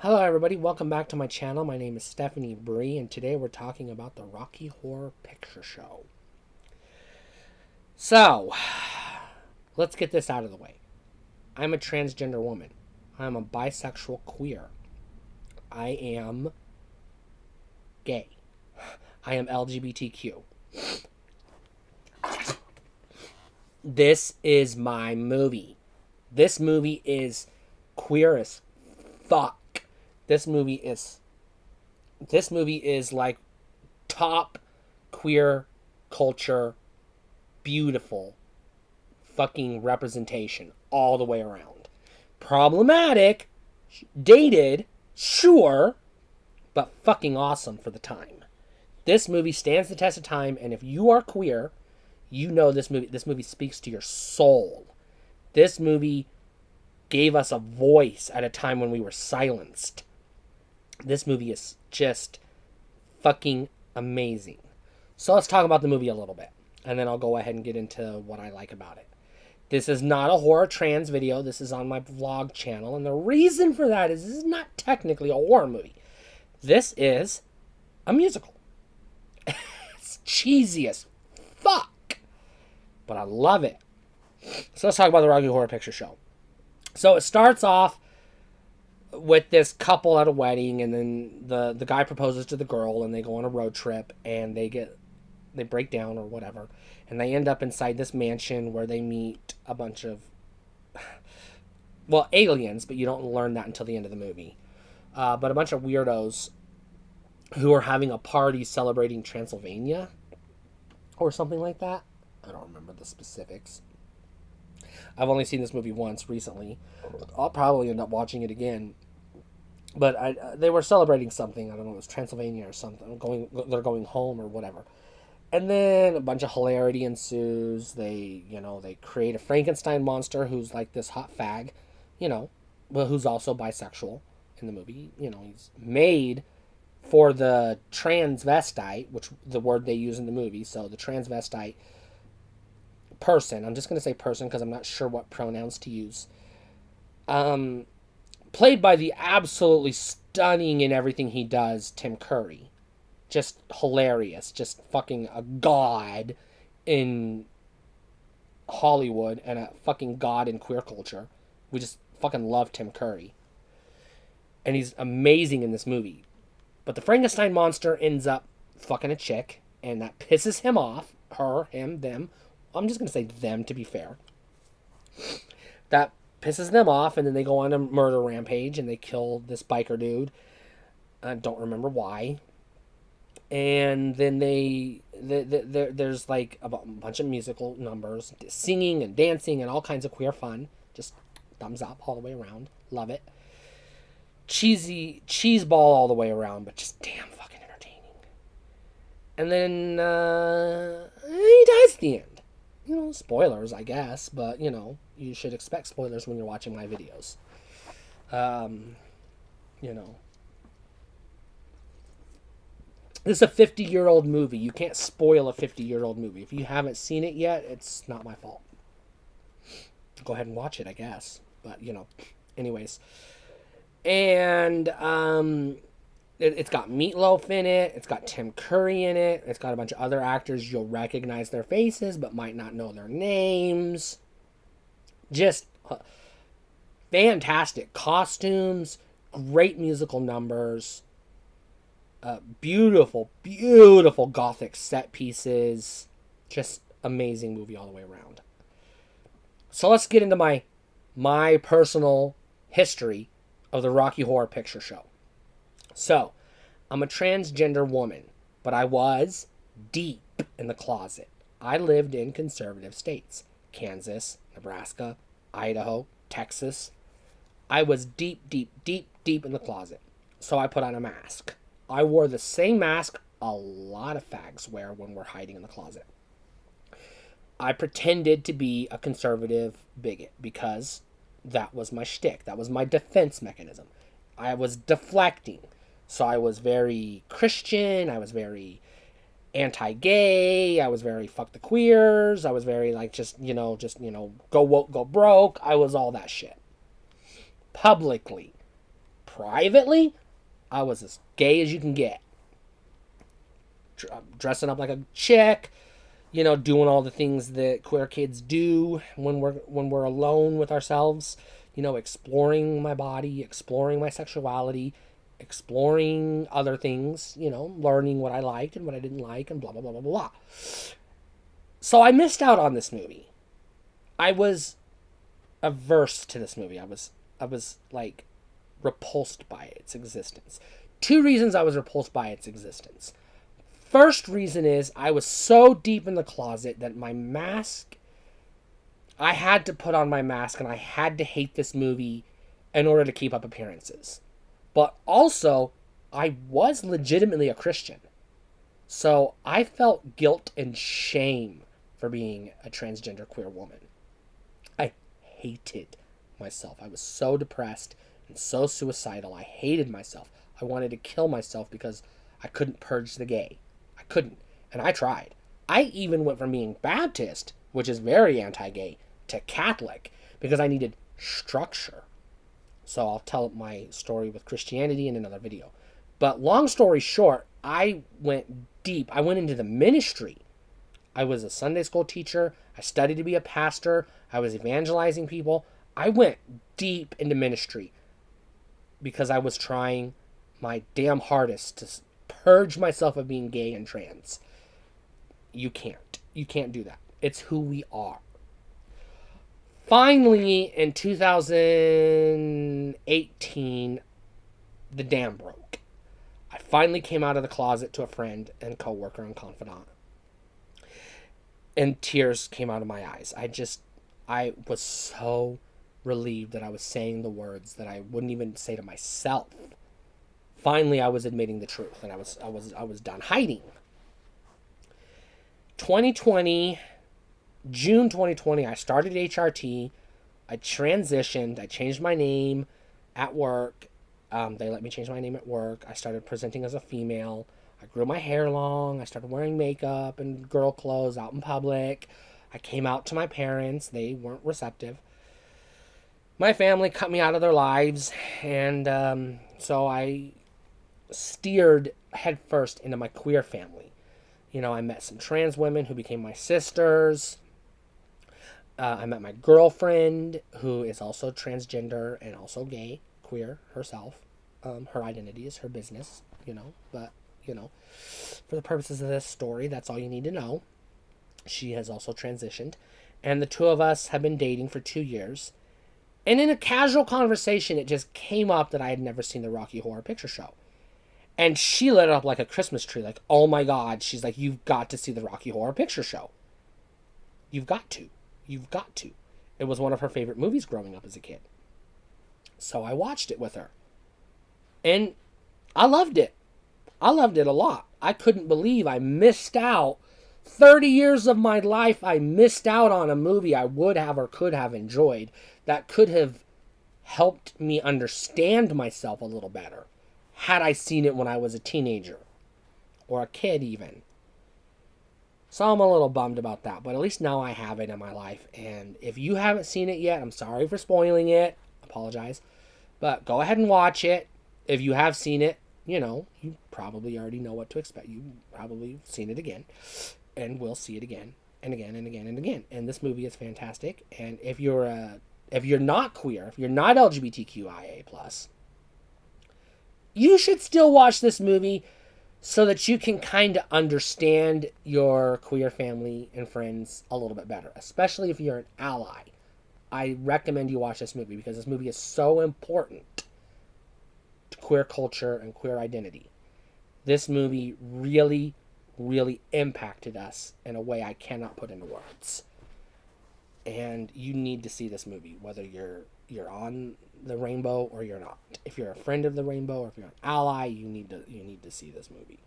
Hello everybody, welcome back to my channel. My name is Stephanie Bree and today we're talking about the Rocky Horror Picture Show. So, let's get this out of the way. I'm a transgender woman. I'm a bisexual queer. I am gay. I am LGBTQ. This is my movie. This movie is queer as fuck. This movie is like top queer culture, beautiful fucking representation all the way around. Problematic, dated, sure, but fucking awesome for the time. This movie stands the test of time, and if you are queer, you know this movie. This movie speaks to your soul. This movie gave us a voice at a time when we were silenced. This movie is just fucking amazing. So let's talk about the movie a little bit, and then I'll go ahead and get into what I like about it. This is not a horror trans video. This is on my vlog channel, and the reason for that is this is not technically a horror movie. This is a musical. It's cheesy as fuck, but I love it. So let's talk about the Rocky Horror Picture Show. So it starts off with this couple at a wedding, and then the guy proposes to the girl, and they go on a road trip, and they break down or whatever, and they end up inside this mansion where they meet a bunch of aliens, but you don't learn that until the end of the movie. But a bunch of weirdos who are having a party celebrating Transylvania or something like that. I don't remember the specifics. I've only seen this movie once recently. I'll probably end up watching it again. But they were celebrating something. I don't know, it was Transylvania or something. They're going home or whatever. And then a bunch of hilarity ensues. They create a Frankenstein monster who's like this hot fag, but who's also bisexual in the movie. He's made for the transvestite, which the word they use in the movie. So the transvestite person, I'm just going to say person because I'm not sure what pronouns to use. Played by the absolutely stunning in everything he does, Tim Curry. Just hilarious. Just fucking a god in Hollywood and a fucking god in queer culture. We just fucking love Tim Curry. And he's amazing in this movie. But the Frankenstein monster ends up fucking a chick, and that pisses him off. Her, him, them. I'm just going to say them to be fair. That pisses them off, and then they go on a murder rampage, and they kill this biker dude. I don't remember why. And then there's like a bunch of musical numbers, singing and dancing and all kinds of queer fun. Just thumbs up all the way around. Love it. Cheesy cheeseball all the way around, but just damn fucking entertaining. And then he dies at the end. Spoilers, I guess, but you should expect spoilers when you're watching my videos. This is a 50-year-old movie. You can't spoil a 50-year-old movie. If you haven't seen it yet, it's not my fault. Go ahead and watch it, I guess. But, anyways. And it's got Meatloaf in it. It's got Tim Curry in it. It's got a bunch of other actors. You'll recognize their faces, but might not know their names. Just fantastic costumes. Great musical numbers. Beautiful, beautiful gothic set pieces. Just amazing movie all the way around. So let's get into my personal history of the Rocky Horror Picture Show. So, I'm a transgender woman, but I was deep in the closet. I lived in conservative states. Kansas, Nebraska, Idaho, Texas. I was deep, deep, deep, deep in the closet. So I put on a mask. I wore the same mask a lot of fags wear when we're hiding in the closet. I pretended to be a conservative bigot because that was my shtick. That was my defense mechanism. I was deflecting. So I was very Christian. I was very anti-gay. I was very fuck the queers. I was very like just go woke, go broke. I was all that shit. Publicly. privately, I was as gay as you can get. Dressing up like a chick, doing all the things that queer kids do when we're alone with ourselves, exploring my body, exploring my sexuality, exploring other things, learning what I liked and what I didn't like and blah blah blah blah blah. So I missed out on this movie. I was averse to this movie. I was like repulsed by its existence. Two reasons I was repulsed by its existence. First reason is I was so deep in the closet that I had to put on my mask and I had to hate this movie in order to keep up appearances. But also, I was legitimately a Christian. So I felt guilt and shame for being a transgender queer woman. I hated myself. I was so depressed and so suicidal. I hated myself. I wanted to kill myself because I couldn't purge the gay. I couldn't. And I tried. I even went from being Baptist, which is very anti-gay, to Catholic because I needed structure. So I'll tell my story with Christianity in another video. But long story short, I went deep. I went into the ministry. I was a Sunday school teacher. I studied to be a pastor. I was evangelizing people. I went deep into ministry because I was trying my damn hardest to purge myself of being gay and trans. You can't. You can't do that. It's who we are. Finally, in 2018, the dam broke. I finally came out of the closet to a friend and coworker and confidant. And tears came out of my eyes. I was so relieved that I was saying the words that I wouldn't even say to myself. Finally, I was admitting the truth, and I was done hiding. 2020, June 2020, I started HRT. I transitioned. I changed my name at work. They let me change my name at work. I started presenting as a female. I grew my hair long. I started wearing makeup and girl clothes out in public. I came out to my parents. They weren't receptive. My family cut me out of their lives, and so I steered headfirst into my queer family. I met some trans women who became my sisters. I met my girlfriend, who is also transgender and also gay, queer herself. Her identity is her business, but, for the purposes of this story, that's all you need to know. She has also transitioned. And the two of us have been dating for 2 years. And in a casual conversation, it just came up that I had never seen the Rocky Horror Picture Show. And she lit it up like a Christmas tree. Like, oh my God. She's like, you've got to see the Rocky Horror Picture Show. You've got to. You've got to. It was one of her favorite movies growing up as a kid. So I watched it with her. And I loved it. I loved it a lot. I couldn't believe I missed out. 30 years of my life, I missed out on a movie I would have or could have enjoyed that could have helped me understand myself a little better had I seen it when I was a teenager or a kid even. So I'm a little bummed about that, but at least now I have it in my life. And if you haven't seen it yet, I'm sorry for spoiling it. Apologize. But go ahead and watch it. If you have seen it, you probably already know what to expect. You probably seen it again. And will see it again and again and again and again. And this movie is fantastic. And if you're not queer, if you're not LGBTQIA+, you should still watch this movie so that you can kind of understand your queer family and friends a little bit better, especially if you're an ally. I recommend you watch this movie because this movie is so important to queer culture and queer identity. This movie really, really impacted us in a way I cannot put into words. And you need to see this movie, whether you're on the rainbow or you're not. If you're a friend of the rainbow or if you're an ally, you need to see this movie.